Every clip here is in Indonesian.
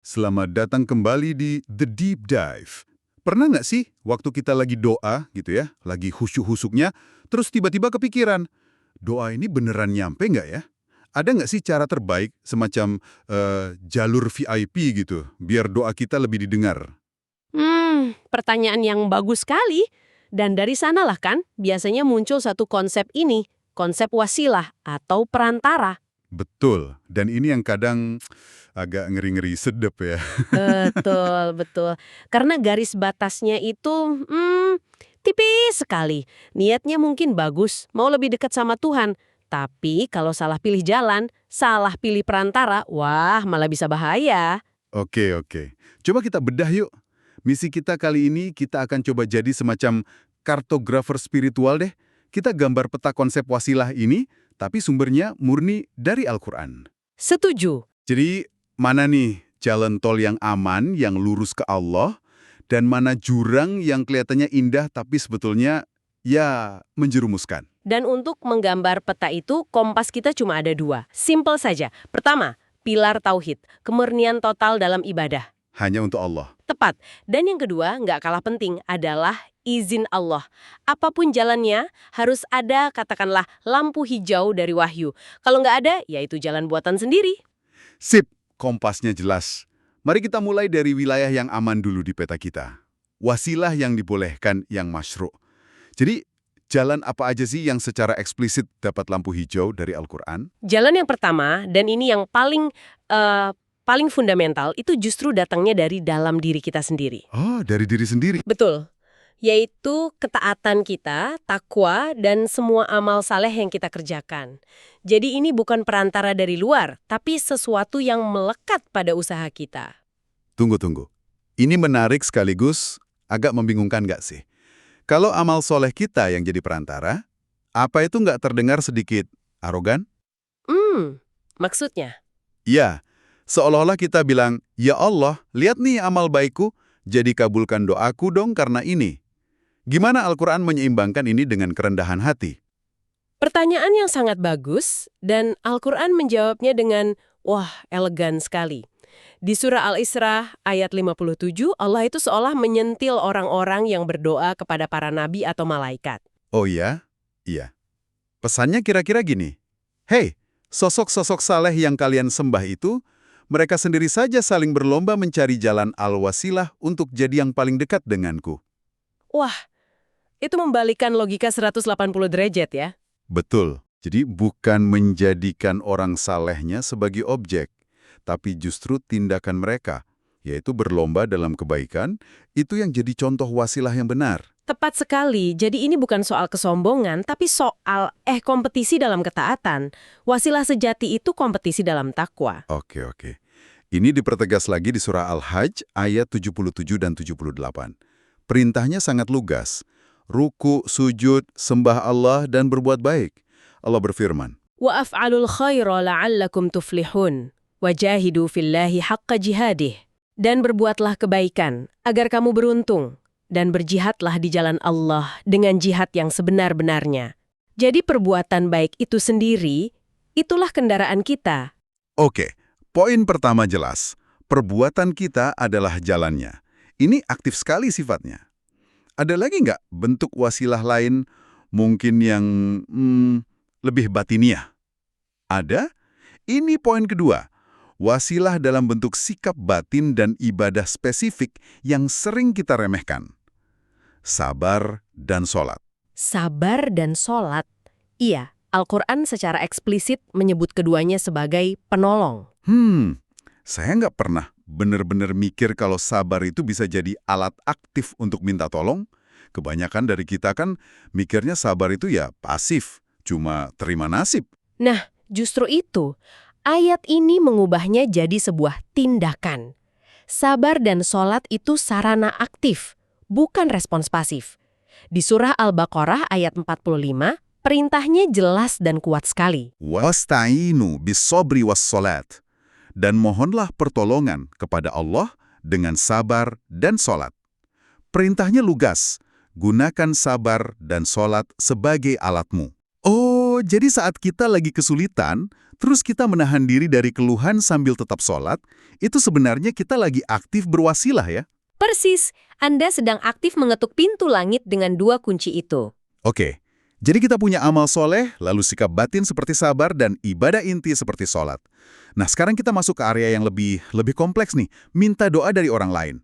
Selamat datang kembali di The Deep Dive. Pernah nggak sih waktu kita lagi doa gitu ya, lagi husyuk-husyuknya, terus tiba-tiba kepikiran, doa ini beneran nyampe nggak ya? Ada nggak sih cara terbaik semacam jalur VIP gitu, biar doa kita lebih didengar? Pertanyaan yang bagus sekali. Dan dari sanalah kan biasanya muncul satu konsep ini, konsep wasilah atau perantara. Betul, dan ini yang kadang agak ngeri-ngeri sedep ya. Betul, betul. Karena garis batasnya itu tipis sekali. Niatnya mungkin bagus, mau lebih dekat sama Tuhan. Tapi kalau salah pilih jalan, salah pilih perantara, wah malah bisa bahaya. Oke, oke. Coba kita bedah yuk. Misi kita kali ini kita akan coba jadi semacam kartografer spiritual deh. Kita gambar peta konsep wasilah ini, tapi sumbernya murni dari Al-Quran. Setuju. Jadi, mana nih jalan tol yang aman, yang lurus ke Allah, dan mana jurang yang kelihatannya indah tapi sebetulnya, ya, menjerumuskan. Dan untuk menggambar peta itu, kompas kita cuma ada dua. Simple saja. Pertama, pilar tauhid, kemurnian total dalam ibadah. Hanya untuk Allah. Tepat. Dan yang kedua, nggak kalah penting, adalah izin Allah. Apapun jalannya, harus ada, katakanlah, lampu hijau dari wahyu. Kalau nggak ada, ya itu jalan buatan sendiri. Sip, kompasnya jelas. Mari kita mulai dari wilayah yang aman dulu di peta kita. Wasilah yang dibolehkan, yang masyru'. Jadi, jalan apa aja sih yang secara eksplisit dapat lampu hijau dari Al-Quran? Jalan yang pertama, dan ini yang paling fundamental, itu justru datangnya dari dalam diri kita sendiri. Oh, dari diri sendiri. Betul. Yaitu ketaatan kita, takwa, dan semua amal saleh yang kita kerjakan. Jadi ini bukan perantara dari luar, tapi sesuatu yang melekat pada usaha kita. Tunggu. Ini menarik sekaligus agak membingungkan nggak sih? Kalau amal soleh kita yang jadi perantara, apa itu nggak terdengar sedikit arogan? Maksudnya? Ya, seolah-olah kita bilang, ya Allah, lihat nih amal baikku, jadi kabulkan doaku dong karena ini. Gimana Al-Quran menyeimbangkan ini dengan kerendahan hati? Pertanyaan yang sangat bagus, dan Al-Quran menjawabnya dengan, wah, elegan sekali. Di surah Al-Isra ayat 57, Allah itu seolah menyentil orang-orang yang berdoa kepada para nabi atau malaikat. Oh iya? Iya. Pesannya kira-kira gini, hei, sosok-sosok saleh yang kalian sembah itu, mereka sendiri saja saling berlomba mencari jalan al-wasilah untuk jadi yang paling dekat denganku. Wah, itu membalikan logika 180 derajat ya. Betul. Jadi bukan menjadikan orang salehnya sebagai objek, tapi justru tindakan mereka, yaitu berlomba dalam kebaikan, itu yang jadi contoh wasilah yang benar. Tepat sekali. Jadi ini bukan soal kesombongan, tapi soal kompetisi dalam ketaatan. Wasilah sejati itu kompetisi dalam takwa. Oke. Ini dipertegas lagi di surah Al-Hajj ayat 77 dan 78. Perintahnya sangat lugas. Ruku, sujud, sembah Allah, dan berbuat baik. Allah berfirman, Wa af'alul khaira la'allakum tuflihun. Wajahidu fillahi haqqa jihadih. Dan berbuatlah kebaikan, agar kamu beruntung. Dan berjihadlah di jalan Allah dengan jihad yang sebenar-benarnya. Jadi perbuatan baik itu sendiri, itulah kendaraan kita. Oke, poin pertama jelas. Perbuatan kita adalah jalannya. Ini aktif sekali sifatnya. Ada lagi nggak bentuk wasilah lain mungkin yang lebih batiniah? Ada? Ini poin kedua. Wasilah dalam bentuk sikap batin dan ibadah spesifik yang sering kita remehkan. Sabar dan sholat. Sabar dan sholat. Iya, Al-Quran secara eksplisit menyebut keduanya sebagai penolong. Saya nggak pernah benar-benar mikir kalau sabar itu bisa jadi alat aktif untuk minta tolong. Kebanyakan dari kita kan mikirnya sabar itu ya pasif, cuma terima nasib. Nah, justru itu, ayat ini mengubahnya jadi sebuah tindakan. Sabar dan sholat itu sarana aktif, bukan respons pasif. Di surah Al-Baqarah ayat 45, perintahnya jelas dan kuat sekali. Wasta'inu bis-sabri was-sholat. Dan mohonlah pertolongan kepada Allah dengan sabar dan sholat. Perintahnya lugas, gunakan sabar dan sholat sebagai alatmu. Oh Oh, jadi saat kita lagi kesulitan, terus kita menahan diri dari keluhan sambil tetap sholat, itu sebenarnya kita lagi aktif berwasilah ya? Persis, Anda sedang aktif mengetuk pintu langit dengan dua kunci itu. Oke, jadi kita punya amal soleh, lalu sikap batin seperti sabar, dan ibadah inti seperti sholat. Nah, sekarang kita masuk ke area yang lebih kompleks nih, minta doa dari orang lain.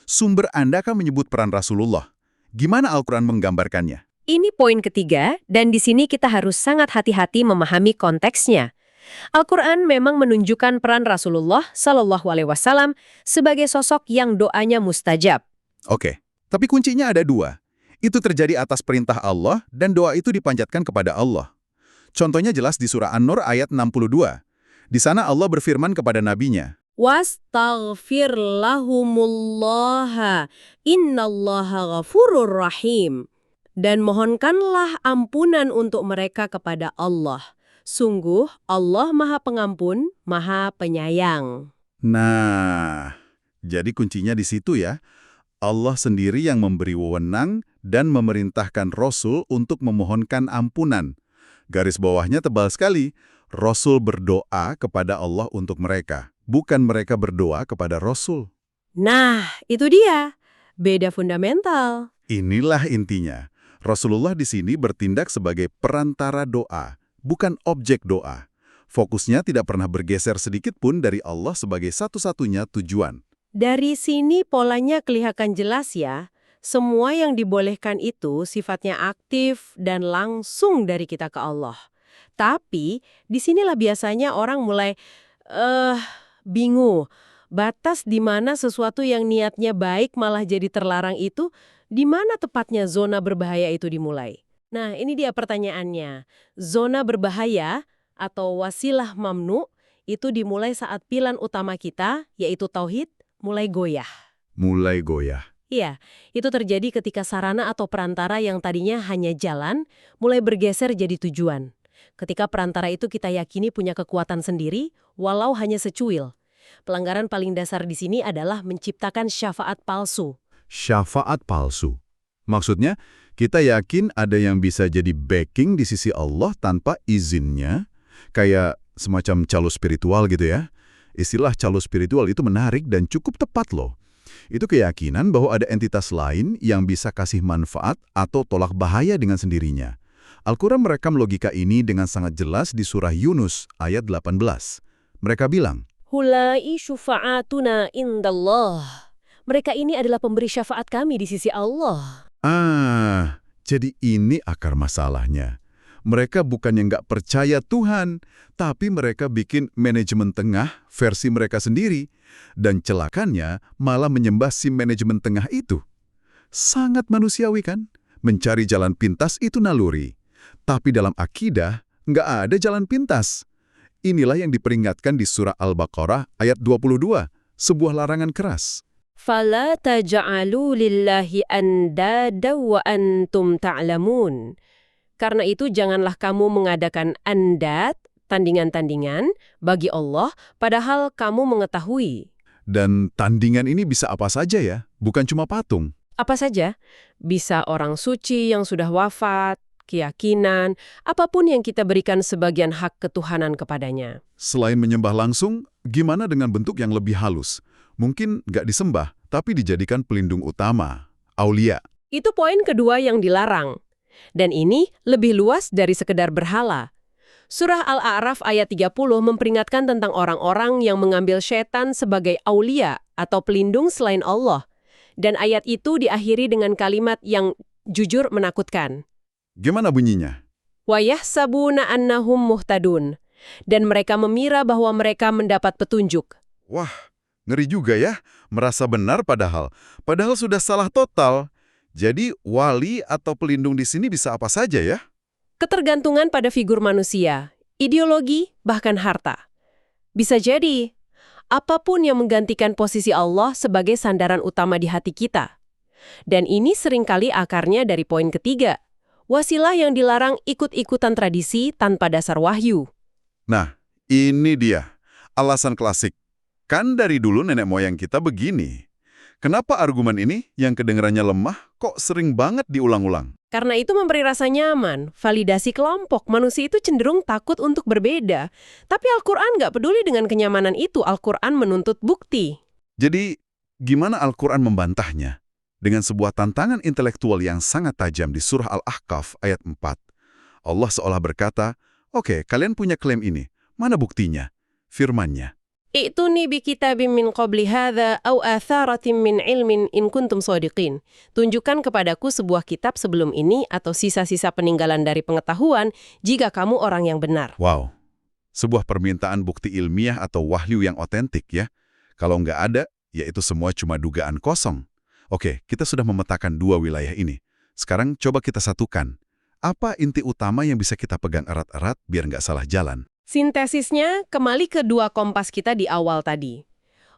Sumber Anda kan menyebut peran Rasulullah. Gimana Al-Quran menggambarkannya? Ini poin ketiga, dan di sini kita harus sangat hati-hati memahami konteksnya. Al-Quran memang menunjukkan peran Rasulullah Shallallahu Alaihi Wasallam sebagai sosok yang doanya mustajab. Oke, tapi kuncinya ada dua. Itu terjadi atas perintah Allah dan doa itu dipanjatkan kepada Allah. Contohnya jelas di surah An-Nur ayat 62. Di sana Allah berfirman kepada nabinya, Wastaghfir lahumullaha innallaha ghafurur rahim. Dan mohonkanlah ampunan untuk mereka kepada Allah. Sungguh Allah Maha Pengampun, Maha Penyayang. nah, jadi kuncinya di situ ya. Allah sendiri yang memberi wewenang dan memerintahkan Rasul untuk memohonkan ampunan. Garis bawahnya tebal sekali. Rasul berdoa kepada Allah untuk mereka, bukan mereka berdoa kepada Rasul. Nah, itu dia. Beda fundamental. Inilah intinya. Rasulullah di sini bertindak sebagai perantara doa, bukan objek doa. Fokusnya tidak pernah bergeser sedikit pun dari Allah sebagai satu-satunya tujuan. Dari sini polanya kelihatan jelas ya. Semua yang dibolehkan itu sifatnya aktif dan langsung dari kita ke Allah. Tapi, disinilah biasanya orang mulai bingung. Batas di mana sesuatu yang niatnya baik malah jadi terlarang itu, di mana tepatnya zona berbahaya itu dimulai? Nah, ini dia pertanyaannya. Zona berbahaya atau wasilah mamnu itu dimulai saat pilihan utama kita, yaitu tauhid, mulai goyah. Mulai goyah. Iya, itu terjadi ketika sarana atau perantara yang tadinya hanya jalan, mulai bergeser jadi tujuan. Ketika perantara itu kita yakini punya kekuatan sendiri, walau hanya secuil. Pelanggaran paling dasar di sini adalah menciptakan syafaat palsu. Syafaat palsu. Maksudnya, kita yakin ada yang bisa jadi backing di sisi Allah tanpa izinnya, kayak semacam calo spiritual gitu ya. Istilah calo spiritual itu menarik dan cukup tepat loh. Itu keyakinan bahwa ada entitas lain yang bisa kasih manfaat atau tolak bahaya dengan sendirinya. Al-Quran merekam logika ini dengan sangat jelas di surah Yunus ayat 18. Mereka bilang, Hulai syufa'atuna indallah. Mereka ini adalah pemberi syafaat kami di sisi Allah. Jadi ini akar masalahnya. Mereka bukannya nggak percaya Tuhan, tapi mereka bikin manajemen tengah versi mereka sendiri. Dan celakannya malah menyembah si manajemen tengah itu. Sangat manusiawi kan? Mencari jalan pintas itu naluri. Tapi dalam akidah, nggak ada jalan pintas. Inilah yang diperingatkan di surah Al-Baqarah ayat 22, sebuah larangan keras. Fala taj'alu lillahi andada wa antum ta'lamun. Karena itu janganlah kamu mengadakan andad, tandingan-tandingan, bagi Allah, padahal kamu mengetahui. Dan tandingan ini bisa apa saja ya, bukan cuma patung. Apa saja? Bisa orang suci yang sudah wafat, keyakinan, apapun yang kita berikan sebagian hak ketuhanan kepadanya. Selain menyembah langsung, gimana dengan bentuk yang lebih halus? Mungkin nggak disembah, tapi dijadikan pelindung utama, aulia. Itu poin kedua yang dilarang. Dan ini lebih luas dari sekedar berhala. Surah Al-A'raf ayat 30 memperingatkan tentang orang-orang yang mengambil setan sebagai aulia atau pelindung selain Allah. Dan ayat itu diakhiri dengan kalimat yang jujur menakutkan. Gimana bunyinya? Wa yahsabuna annahum muhtadun. Dan mereka mengira bahwa mereka mendapat petunjuk. Wah, ngeri juga ya, merasa benar padahal sudah salah total. Jadi wali atau pelindung di sini bisa apa saja ya? Ketergantungan pada figur manusia, ideologi, bahkan harta. Bisa jadi, apapun yang menggantikan posisi Allah sebagai sandaran utama di hati kita. Dan ini seringkali akarnya dari poin ketiga. Wasilah yang dilarang ikut-ikutan tradisi tanpa dasar wahyu. Nah, ini dia, alasan klasik. Kan dari dulu nenek moyang kita begini. Kenapa argumen ini yang kedengarannya lemah kok sering banget diulang-ulang? Karena itu memberi rasa nyaman, validasi kelompok. Manusia itu cenderung takut untuk berbeda. Tapi Al-Quran nggak peduli dengan kenyamanan itu. Al-Quran menuntut bukti. Jadi, gimana Al-Quran membantahnya? Dengan sebuah tantangan intelektual yang sangat tajam di surah Al-Ahqaf ayat 4. Allah seolah berkata, oke, kalian punya klaim ini. Mana buktinya? Firman-Nya. I'tuni bi kitabim min qabli hadza aw atharatin min ilmin in kuntum shadiqin. Tunjukkan kepadaku sebuah kitab sebelum ini atau sisa-sisa peninggalan dari pengetahuan jika kamu orang yang benar. Wow, sebuah permintaan bukti ilmiah atau wahyu yang otentik ya. Kalau nggak ada, ya itu semua cuma dugaan kosong. Oke, kita sudah memetakan dua wilayah ini. Sekarang coba kita satukan. Apa inti utama yang bisa kita pegang erat-erat biar nggak salah jalan? Sintesisnya, kembali ke dua kompas kita di awal tadi.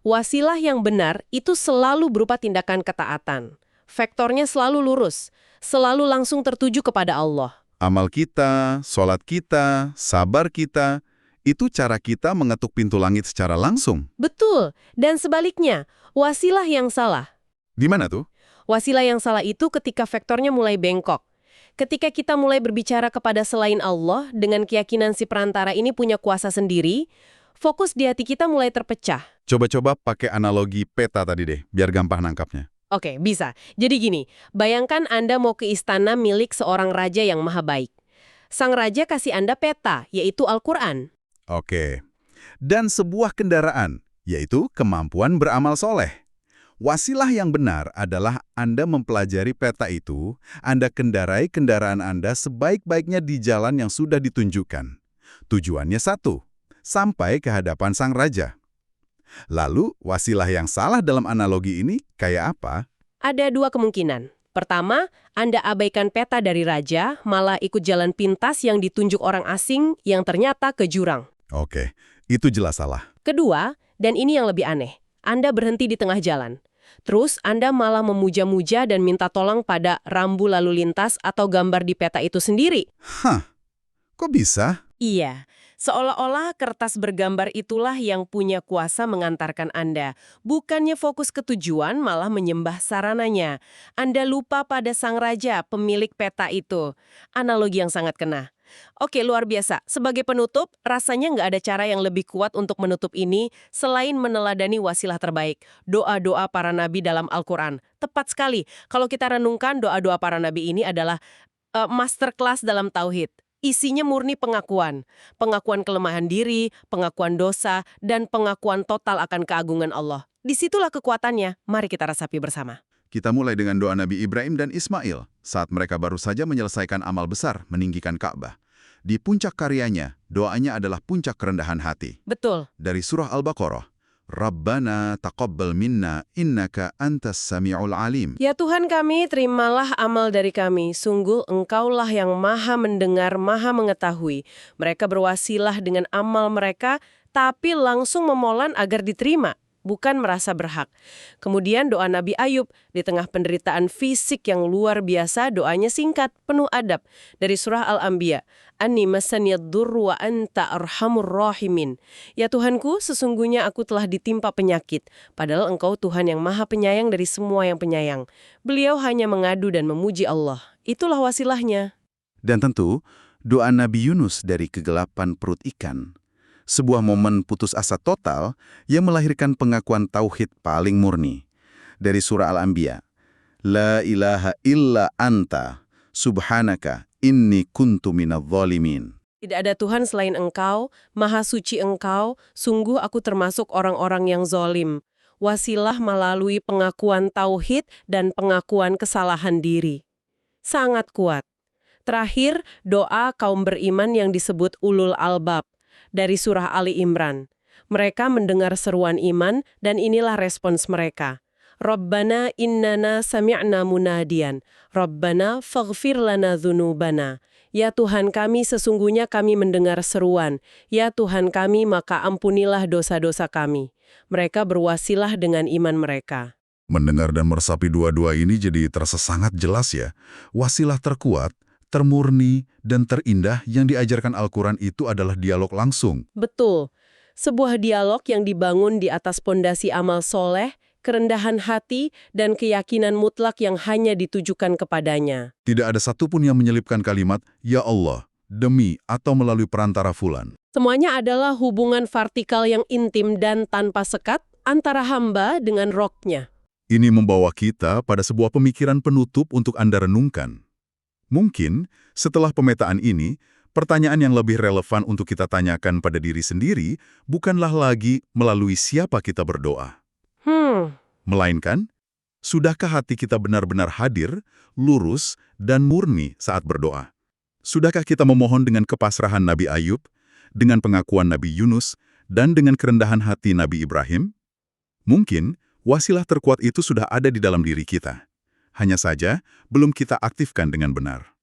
Wasilah yang benar itu selalu berupa tindakan ketaatan. Vektornya selalu lurus, selalu langsung tertuju kepada Allah. Amal kita, sholat kita, sabar kita, itu cara kita mengetuk pintu langit secara langsung. Betul, dan sebaliknya, wasilah yang salah. Di mana tuh? Wasilah yang salah itu ketika vektornya mulai bengkok. Ketika kita mulai berbicara kepada selain Allah dengan keyakinan si perantara ini punya kuasa sendiri, fokus di hati kita mulai terpecah. Coba-coba pakai analogi peta tadi deh, biar gampang nangkapnya. Oke, bisa. Jadi gini, bayangkan Anda mau ke istana milik seorang raja yang maha baik. Sang raja kasih Anda peta, yaitu Al-Quran. Oke. Dan sebuah kendaraan, yaitu kemampuan beramal soleh. Wasilah yang benar adalah Anda mempelajari peta itu, Anda kendarai kendaraan Anda sebaik-baiknya di jalan yang sudah ditunjukkan. Tujuannya satu, sampai ke hadapan sang raja. Lalu, wasilah yang salah dalam analogi ini kayak apa? Ada dua kemungkinan. Pertama, Anda abaikan peta dari raja, malah ikut jalan pintas yang ditunjuk orang asing yang ternyata ke jurang. Oke, itu jelas salah. Kedua, dan ini yang lebih aneh, Anda berhenti di tengah jalan. Terus Anda malah memuja-muja dan minta tolong pada rambu lalu lintas atau gambar di peta itu sendiri. Hah, kok bisa? Iya, seolah-olah kertas bergambar itulah yang punya kuasa mengantarkan Anda. Bukannya fokus ke tujuan, malah menyembah sarananya. Anda lupa pada sang raja, pemilik peta itu. Analogi yang sangat kena. Oke, luar biasa. Sebagai penutup, rasanya nggak ada cara yang lebih kuat untuk menutup ini selain meneladani wasilah terbaik. Doa-doa para nabi dalam Al-Quran. Tepat sekali. Kalau kita renungkan, doa-doa para nabi ini adalah masterclass dalam tauhid. Isinya murni pengakuan. Pengakuan kelemahan diri, pengakuan dosa, dan pengakuan total akan keagungan Allah. Disitulah kekuatannya. Mari kita resapi bersama. Kita mulai dengan doa Nabi Ibrahim dan Ismail saat mereka baru saja menyelesaikan amal besar meninggikan Ka'bah. Di puncak karyanya, doanya adalah puncak kerendahan hati. Betul. Dari surah Al-Baqarah, Rabbana taqabbal minna innaka antas sami'ul alim. Ya Tuhan kami, terimalah amal dari kami. Sungguh Engkaulah yang maha mendengar, maha mengetahui. Mereka berwasilah dengan amal mereka, tapi langsung memohon agar diterima, bukan merasa berhak. Kemudian doa Nabi Ayub, di tengah penderitaan fisik yang luar biasa, doanya singkat, penuh adab. Dari surah Al-Anbiya, Anni masaniyad durru wa anta arhamur rahimin. Ya Tuhanku, sesungguhnya aku telah ditimpa penyakit, padahal Engkau Tuhan yang maha penyayang dari semua yang penyayang. Beliau hanya mengadu dan memuji Allah. Itulah wasilahnya. Dan tentu, doa Nabi Yunus dari kegelapan perut ikan. Sebuah momen putus asa total yang melahirkan pengakuan tauhid paling murni. Dari surah Al-Anbiya, La ilaha illa anta, subhanaka, inni kuntu minadh dhalimin. Tidak ada Tuhan selain Engkau, maha suci Engkau, sungguh aku termasuk orang-orang yang zalim. Wasilah melalui pengakuan tauhid dan pengakuan kesalahan diri. Sangat kuat. Terakhir, doa kaum beriman yang disebut ulul albab. Dari surah Ali Imran. Mereka mendengar seruan iman dan inilah respons mereka. Rabbana innana sami'na munadiyan. Rabbana faghfir lana dhunubana. Ya Tuhan kami, sesungguhnya kami mendengar seruan. Ya Tuhan kami, maka ampunilah dosa-dosa kami. Mereka berwasilah dengan iman mereka. Mendengar dan meresapi dua-dua ini jadi terasa sangat jelas ya. Wasilah terkuat, termurni, dan terindah yang diajarkan Al-Quran itu adalah dialog langsung. Betul. Sebuah dialog yang dibangun di atas pondasi amal soleh, kerendahan hati, dan keyakinan mutlak yang hanya ditujukan kepadanya. Tidak ada satupun yang menyelipkan kalimat, "Ya Allah, demi," atau melalui perantara fulan. Semuanya adalah hubungan vertikal yang intim dan tanpa sekat antara hamba dengan Roh-Nya. Ini membawa kita pada sebuah pemikiran penutup untuk Anda renungkan. Mungkin, setelah pemetaan ini, pertanyaan yang lebih relevan untuk kita tanyakan pada diri sendiri bukanlah lagi melalui siapa kita berdoa. Melainkan, sudahkah hati kita benar-benar hadir, lurus, dan murni saat berdoa? Sudahkah kita memohon dengan kepasrahan Nabi Ayub, dengan pengakuan Nabi Yunus, dan dengan kerendahan hati Nabi Ibrahim? Mungkin, wasilah terkuat itu sudah ada di dalam diri kita. Hanya saja, belum kita aktifkan dengan benar.